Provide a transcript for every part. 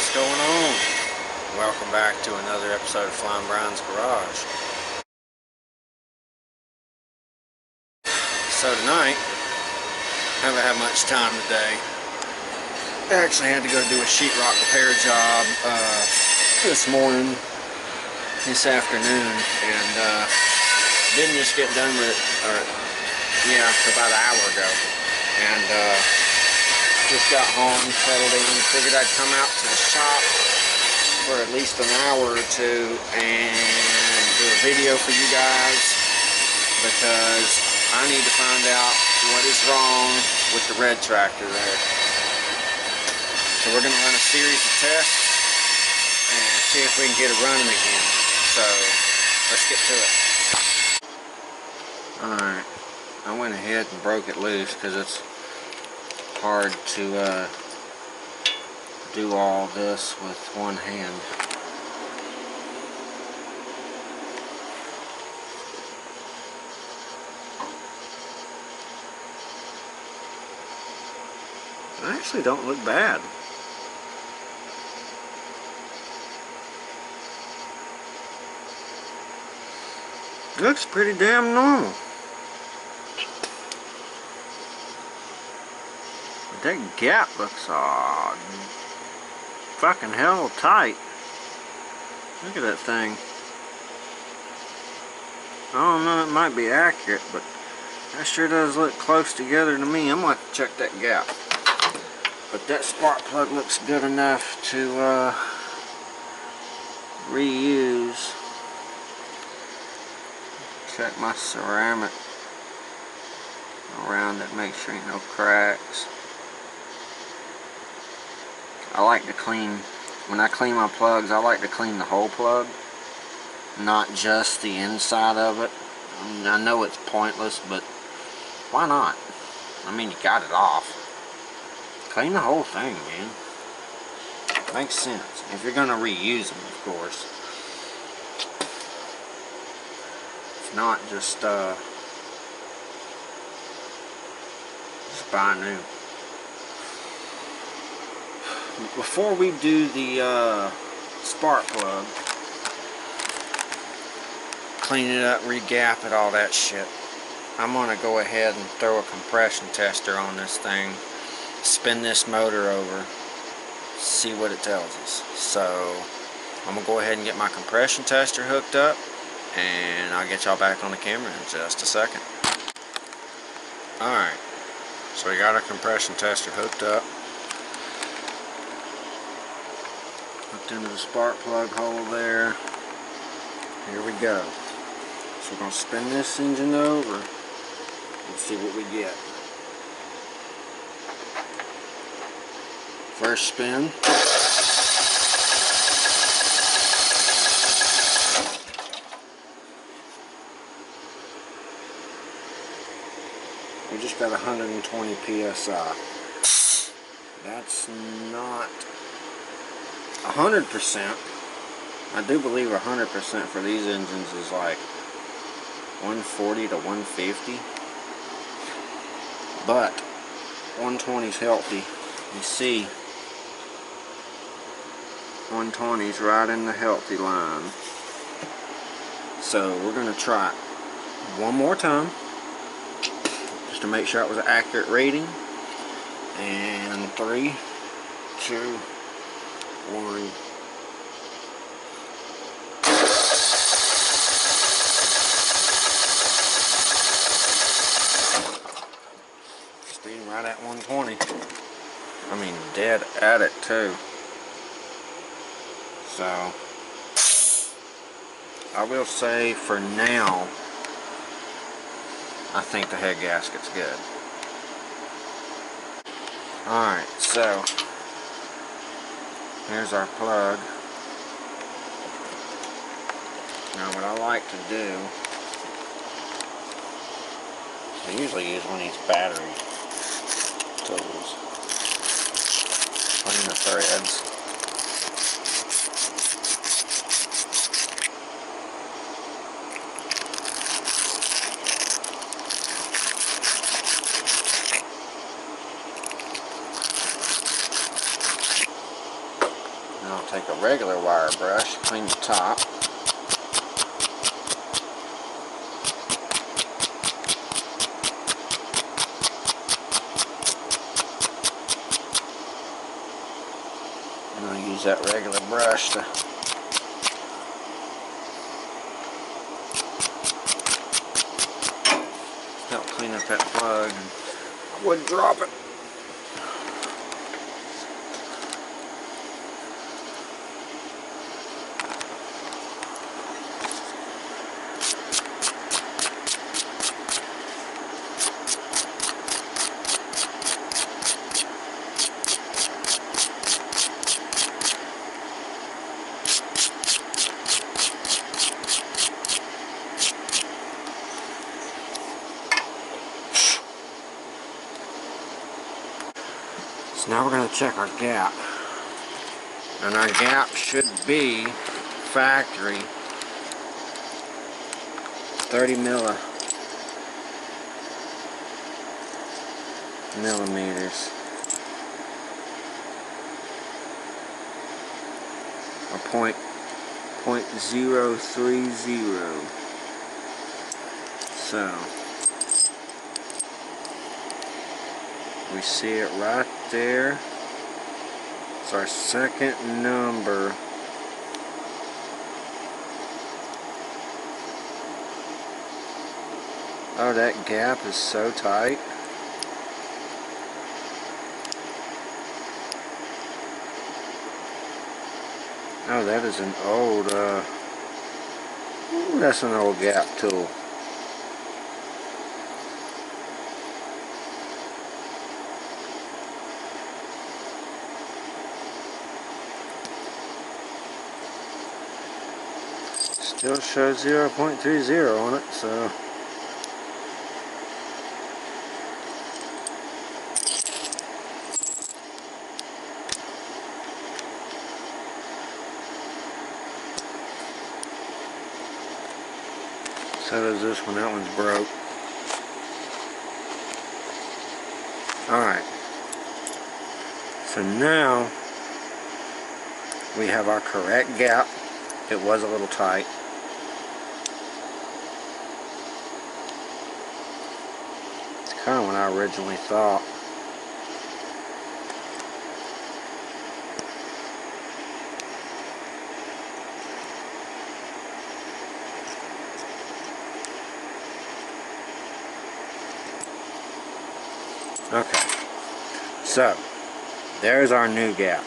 What's going on? Welcome back to another episode of Flying Brian's Garage. So tonight, I haven't had much time today. I actually had to go do a sheetrock repair job this morning, this afternoon, and didn't just get done with it, about an hour ago. And just got home, settled in, figured I'd come out to the shop for at least an hour or two and do a video for you guys, because I need to find out what is wrong with the red tractor there. So we're going to run a series of tests and see if we can get it running again. So let's get to it. Alright, I went ahead and broke it loose because it's hard to do all this with one hand. They actually don't look bad. It looks pretty damn normal. That gap looks fucking hell tight. Look at that thing. I don't know, it might be accurate, but that sure does look close together to me. I'm going to check that gap. But that spark plug looks good enough to reuse. Check my ceramic around it, make sure ain't no cracks. I like to clean, when I clean my plugs, I like to clean the whole plug, not just the inside of it. I mean, I know it's pointless, but why not? I mean, you got it off. Clean the whole thing, man. Makes sense. If you're gonna reuse them, of course. If not, just buy new. Before we do the spark plug, clean it up, re-gap it, all that shit, I'm gonna go ahead and throw a compression tester on this thing, spin this motor over, see what it tells us. So I'm gonna go ahead and get my compression tester hooked up, and I'll get y'all back on the camera in just a second. Alright, so we got our compression tester hooked up, hooked into the spark plug hole there. Here we go. So we're going to spin this engine over and see what we get. First spin. We just got 120 psi. That's not 100%. I do believe 100% for these engines is like 140 to 150. But 120 is healthy. You see, 120 is right in the healthy line. So we're going to try it one more time, just to make sure it was an accurate rating. And 3, 2, 1. Staying right at 120. I mean, dead at it too. So I will say for now, I think the head gasket's good. Alright, so here's our plug. Now what I like to do, I usually use one of these battery tools. Clean the threads. I'll take a regular wire brush, clean the top. And I'll use that regular brush to help clean up that plug. And I wouldn't drop it. So now we're going to check our gap. And our gap should be factory 30 millimeters. Or .030. So we see it right there. It's our second number. Oh, that gap is so tight. Oh, that is an old, that's an old gap tool. Still shows 0.30 on it, so does this one. That one's broke. Alright. So now we have our correct gap. It was a little tight. It's kind of what I originally thought. Okay, so there's our new gap.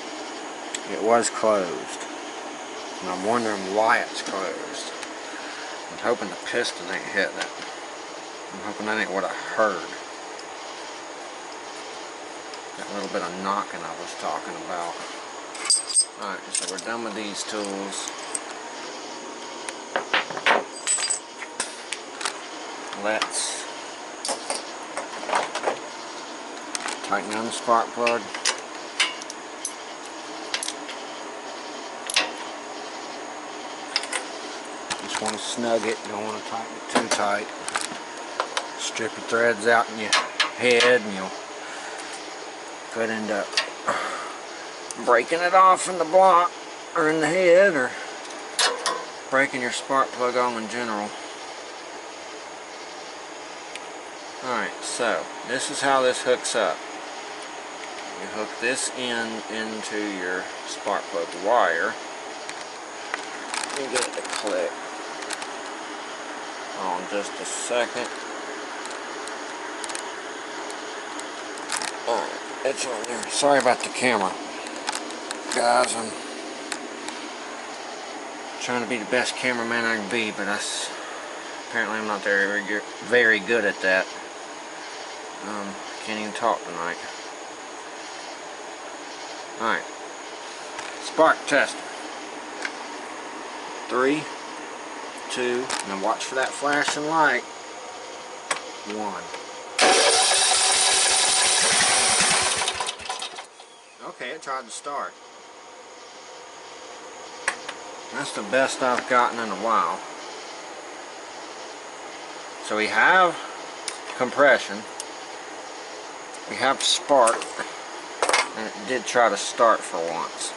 It was closed, and I'm wondering why it's closed. I'm hoping the piston ain't hitting it. I'm hoping that ain't what I heard. That little bit of knocking I was talking about. Alright, so we're done with these tools. Let's tighten down the spark plug. Just want to snug it, don't want to tighten it too tight. Strip your threads out in your head and you could end up breaking it off in the block or in the head, or breaking your spark plug on in general. Alright, so this is how this hooks up. You hook this into your spark plug wire. You get it to click on just a second. Alright, it's on there. Sorry about the camera, guys. I'm trying to be the best cameraman I can be, but apparently I'm not very good at that. Can't even talk tonight. Alright, spark tester. 3, 2, and watch for that flashing light. 1. Okay, it tried to start. That's the best I've gotten in a while. So we have compression. We have spark. And it did try to start for once.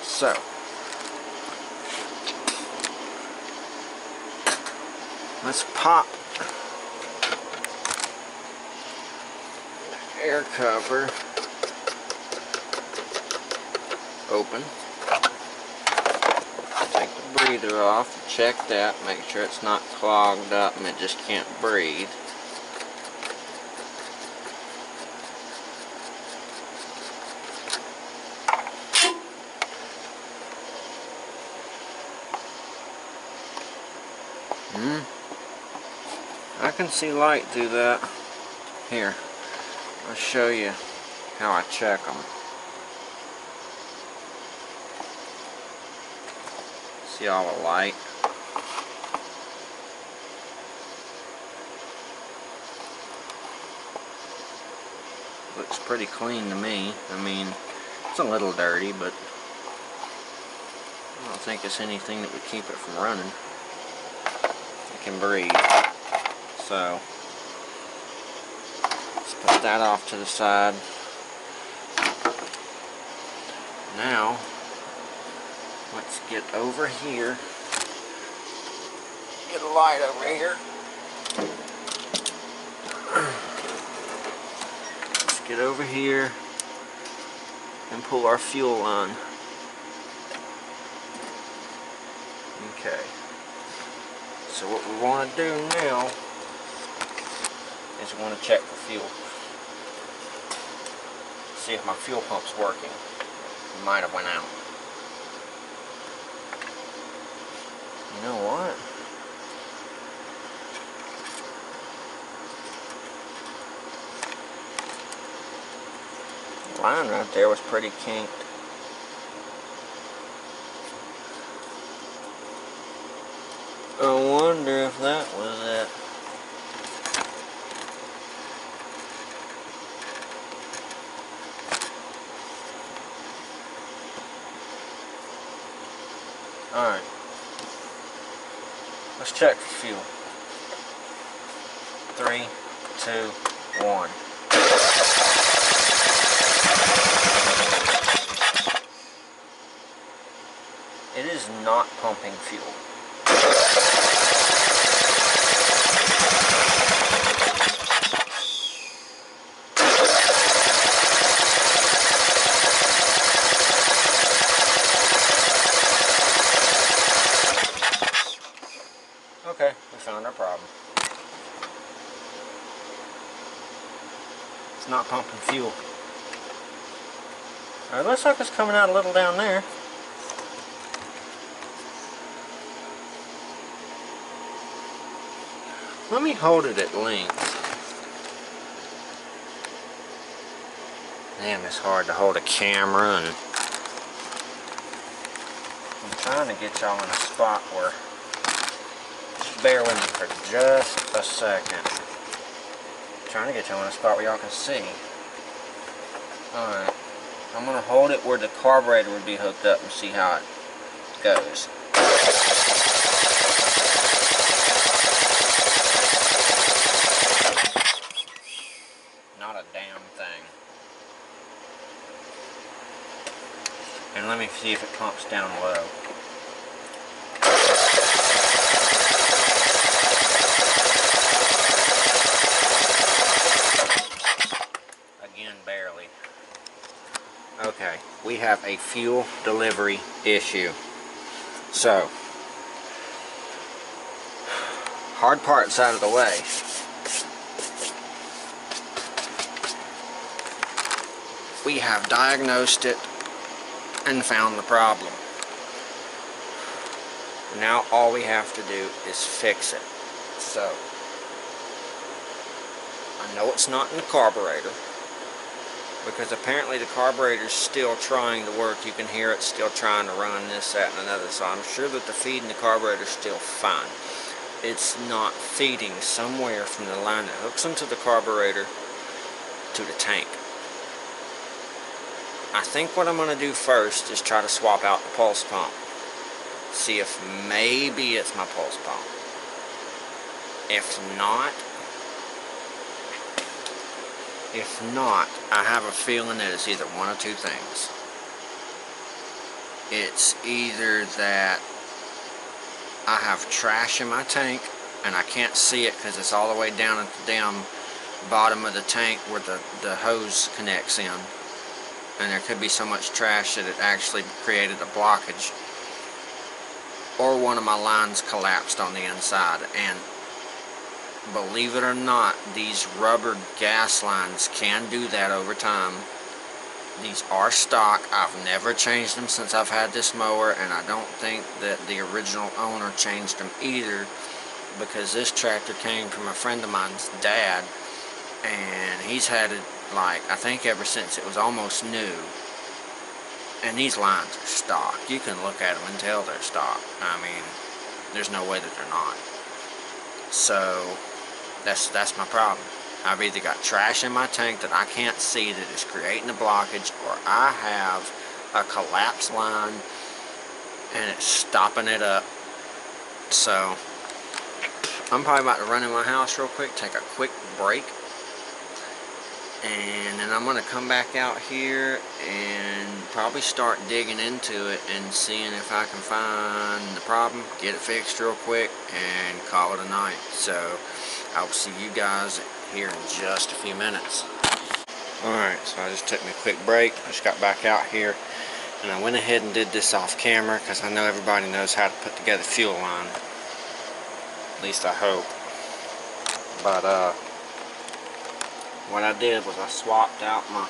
So, let's pop the air cover open. Take the breather off, check that, make sure it's not clogged up and it just can't breathe. I can see light through that. Here, I'll show you how I check them. See all the light? Looks pretty clean to me. I mean, it's a little dirty, but I don't think it's anything that would keep it from running. It can breathe. So, let's put that off to the side. Now, let's get over here. Get a light over here. Let's get over here and pull our fuel on. Okay. So what we want to do now is we want to check for fuel. See if my fuel pump's working. It might have went out. You know what? The line right there was pretty kinked. I wonder if that was it. Alright. Let's check for fuel. 3, 2, 1. It is not pumping fuel. Okay, we found our problem. It's not pumping fuel. Alright, looks like it's coming out a little down there. Let me hold it at length. Damn, it's hard to hold a camera, and I'm trying to get y'all in a spot where, just bear with me for just a second. I'm trying to get y'all in a spot where y'all can see. Alright, I'm going to hold it where the carburetor would be hooked up and see how it goes. Not a damn thing. And let me see if it pumps down low. Again, barely. Okay, we have a fuel delivery issue. So, hard part's out of the way. We have diagnosed it and found the problem. Now all we have to do is fix it. So, I know it's not in the carburetor, because apparently the carburetor's still trying to work. You can hear it still trying to run this, that, and another. So I'm sure that the feed in the carburetor's still fine. It's not feeding somewhere from the line that hooks into the carburetor to the tank. I think what I'm going to do first is try to swap out the pulse pump. See if maybe it's my pulse pump. If not, I have a feeling that it's either one of two things. it's either that I have trash in my tank and I can't see it because it's all the way down at the damn bottom of the tank where the hose connects in, and there could be so much trash that it actually created a blockage, or one of my lines collapsed on the inside. And believe it or not, these rubber gas lines can do that over time. These are stock. I've never changed them since I've had this mower, and I don't think that the original owner changed them either, because this tractor came from a friend of mine's dad, and he's had it, like, I think ever since it was almost new. And these lines are stock. You can look at them and tell they're stock. I mean, there's no way that they're not. So that's my problem. I've either got trash in my tank that I can't see that is creating a blockage, or I have a collapsed line and it's stopping it up. So I'm probably about to run in my house real quick, take a quick break, and then I'm going to come back out here and probably start digging into it and seeing if I can find the problem, get it fixed real quick, and call it a night. So I'll see you guys here in just a few minutes. Alright, so I just took me a quick break. I just got back out here, and I went ahead and did this off camera because I know everybody knows how to put together fuel line. At least I hope. But what I did was I swapped out my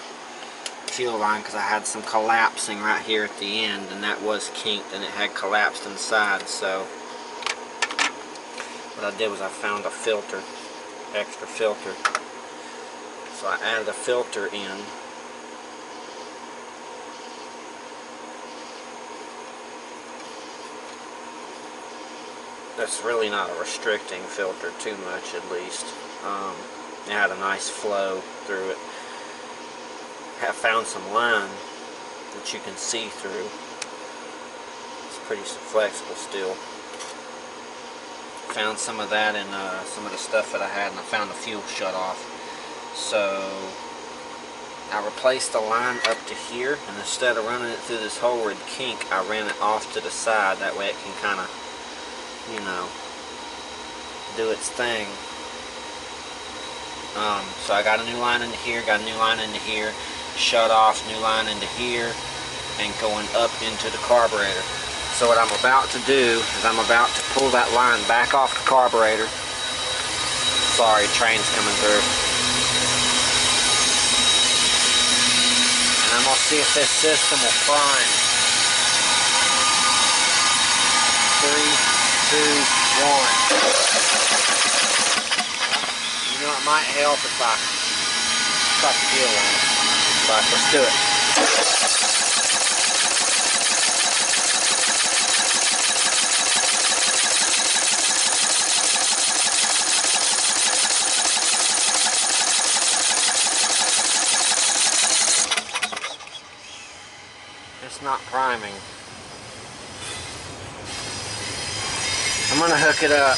fuel line because I had some collapsing right here at the end, and that was kinked and it had collapsed inside. So what I did was I found a filter, extra filter. So I added a filter in. That's really not a restricting filter too much, at least. It had a nice flow through it. Have found some line that you can see through. It's pretty flexible still. Found some of that in some of the stuff that I had, and I found the fuel shut off. So I replaced the line up to here, and instead of running it through this hole where it kink, I ran it off to the side. That way it can kind of, you know, do its thing. So I got a new line into here, got a new line into here, shut off, new line into here, and going up into the carburetor. So what I'm about to do is I'm about to pull that line back off the carburetor. Sorry, train's coming through. And I'm going to see if this system will prime. 3, 2, 1. You know, it might help if I cut the fuel on it. But let's do it. It's not priming. I'm gonna hook it up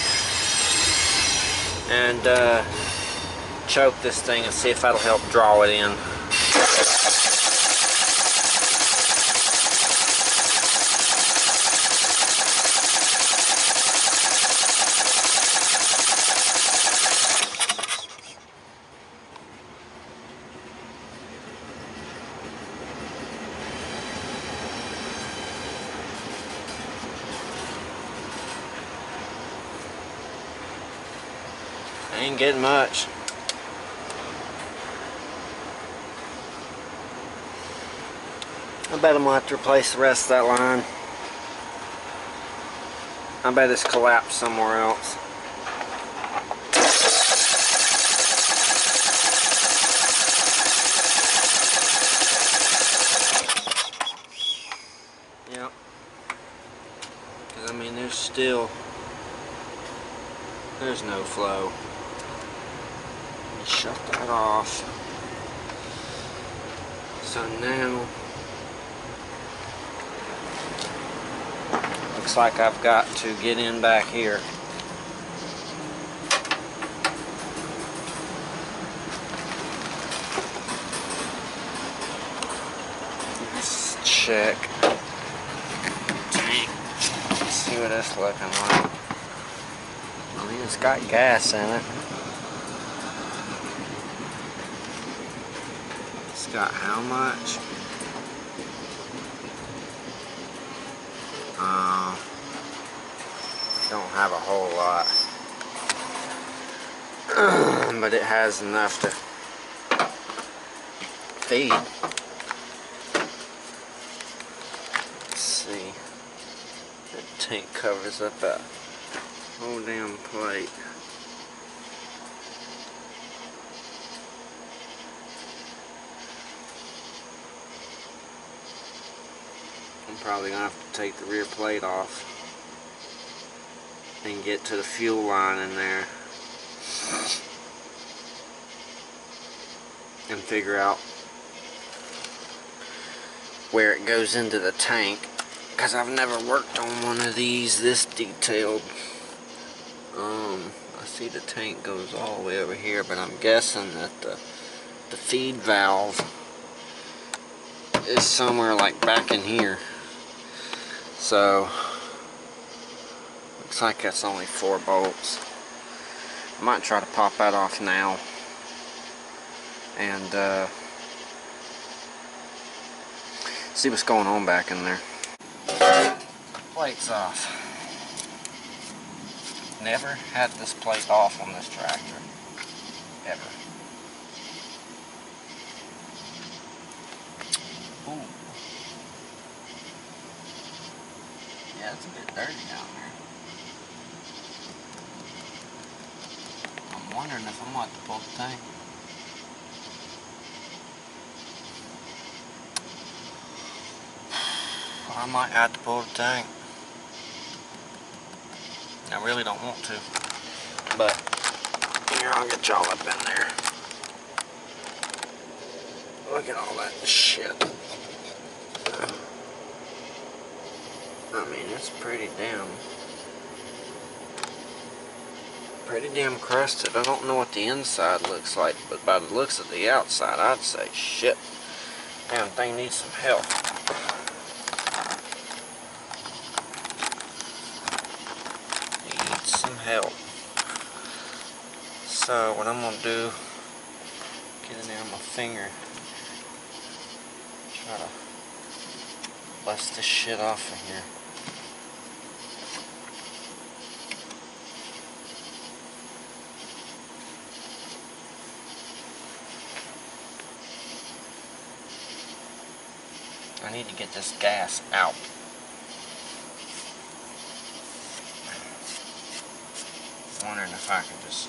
and choke this thing and see if that'll help draw it in. Ain't getting much. I bet I'm gonna have to replace the rest of that line. I bet it's collapsed somewhere else. Yep. Because I mean, there's no flow. Shut that off. So now looks like I've got to get in back here. Let's check. see what it's looking like. I mean, it's got gas in it. It's got how much? Don't have a whole lot. But it has enough to feed. Let's see. That tank covers up that whole damn plate. I'm probably gonna have to take the rear plate off and get to the fuel line in there and figure out where it goes into the tank, because I've never worked on one of these this detailed. I see the tank goes all the way over here, but I'm guessing that the feed valve is somewhere like back in here. So looks like that's only 4 bolts. I might try to pop that off now and see what's going on back in there. Plate's off. Never had this plate off on this tractor, ever. Ooh. Yeah, it's a bit dirty down there. I'm wondering if I'm going to have to pull the tank. I might have to pull the tank. I really don't want to, but here, I'll get y'all up in there. Look at all that shit. I mean, it's pretty damn crusted. I don't know what the inside looks like, but by the looks of the outside, I'd say shit. Damn thing needs some help. Needs some help. So what I'm gonna do, get in there with my finger, try to bust this shit off of here. I need to get this gas out. I'm wondering if I can just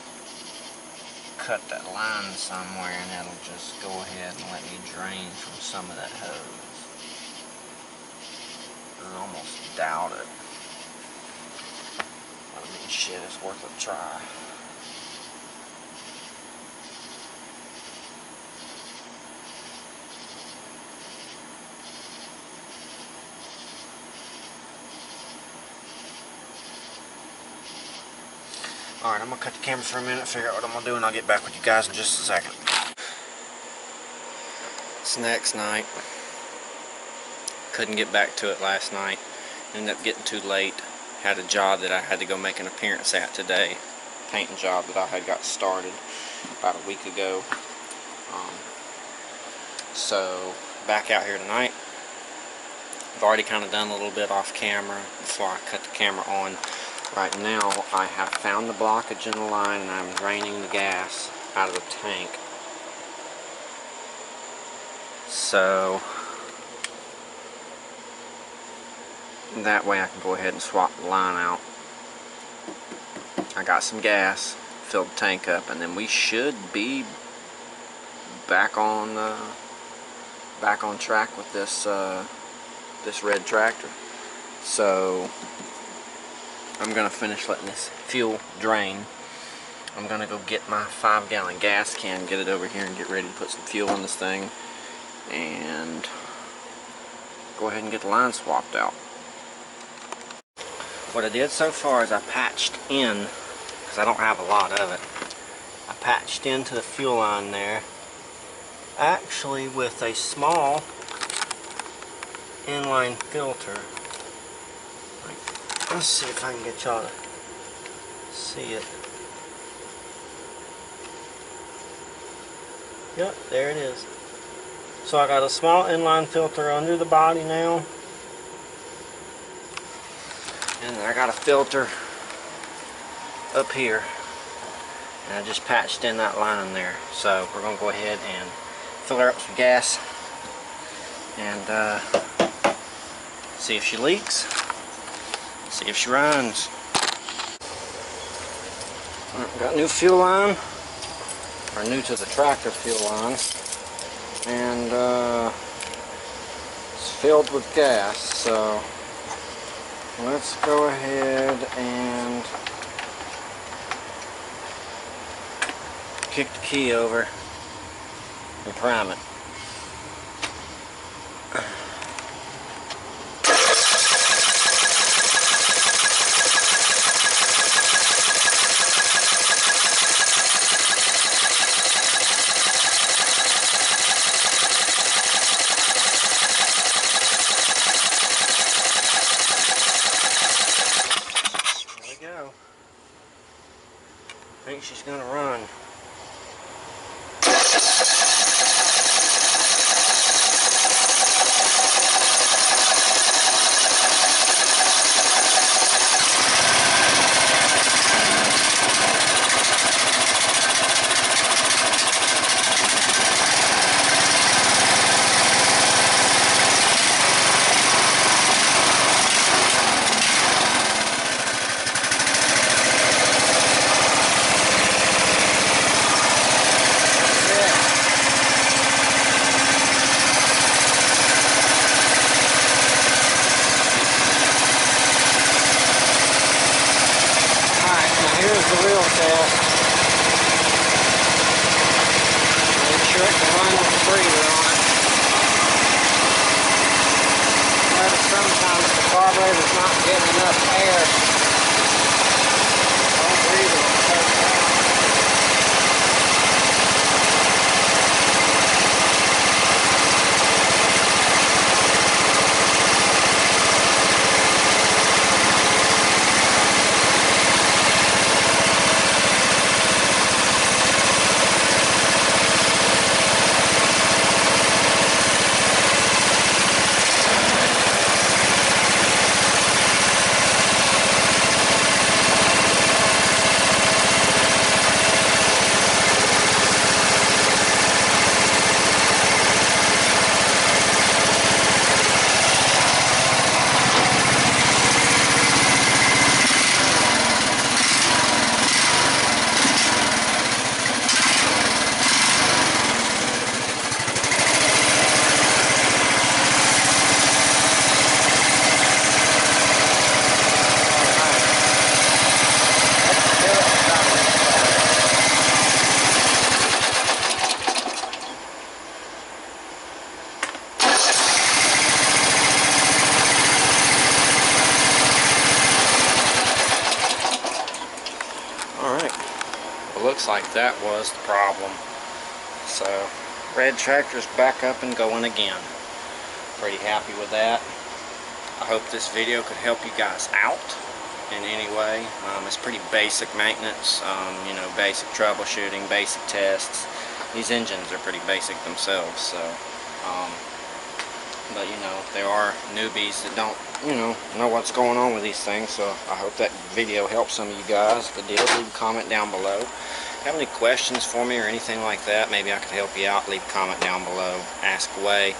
cut that line somewhere and it'll just go ahead and let me drain from some of that hose. I almost doubt it. I mean, shit, it's worth a try. Alright, I'm going to cut the camera for a minute, figure out what I'm going to do, and I'll get back with you guys in just a second. It's next night. Couldn't get back to it last night. Ended up getting too late. Had a job that I had to go make an appearance at today. Painting job that I had got started about a week ago. So, back out here tonight. I've already kind of done a little bit off camera before I cut the camera on. Right now, I have found the blockage in the line and I'm draining the gas out of the tank. So, that way I can go ahead and swap the line out. I got some gas, filled the tank up, and then we should be back on track with this this red tractor. So I'm gonna finish letting this fuel drain. I'm gonna go get my 5-gallon gas can, get it over here, and get ready to put some fuel in this thing, and go ahead and get the line swapped out. What I did so far is I patched in, because I don't have a lot of it, I patched into the fuel line there, actually with a small inline filter, like Let's see if I can get y'all to see it. Yep, there it is. So I got a small inline filter under the body now. And I got a filter up here. And I just patched in that line there. So we're going to go ahead and fill her up with some gas. And see if she leaks. See if she runs. Alright, got new fuel line. Or new to the tractor fuel line. And it's filled with gas. So let's go ahead and kick the key over and prime it. I think she's gonna run. Here's the real test. Make sure it can run with the breather on it. Notice sometimes the carburetor's not getting enough air. Don't breathe it. Looks like that was the problem. So red tractor's back up and going again. Pretty happy with that. I hope this video could help you guys out in any way. It's pretty basic maintenance, you know, basic troubleshooting, basic tests. These engines are pretty basic themselves, so but you know, there are newbies that don't, you know what's going on with these things, so I hope that video helps some of you guys. If it did, leave a comment down below. If you have any questions for me or anything like that, maybe I could help you out, leave a comment down below, ask away.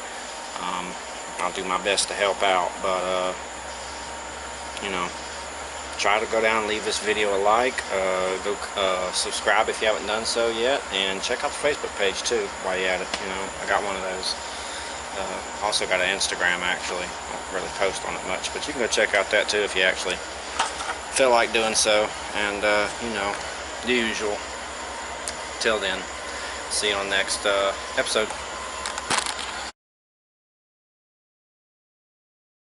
I'll do my best to help out, but you know, try to go down and leave this video a like, go subscribe if you haven't done so yet, and check out the Facebook page too while you're at it. You know, I got one of those. Also got an Instagram, actually. I don't really post on it much, but you can go check out that too if you actually feel like doing so. And you know, the usual. Till then, see you on the next episode.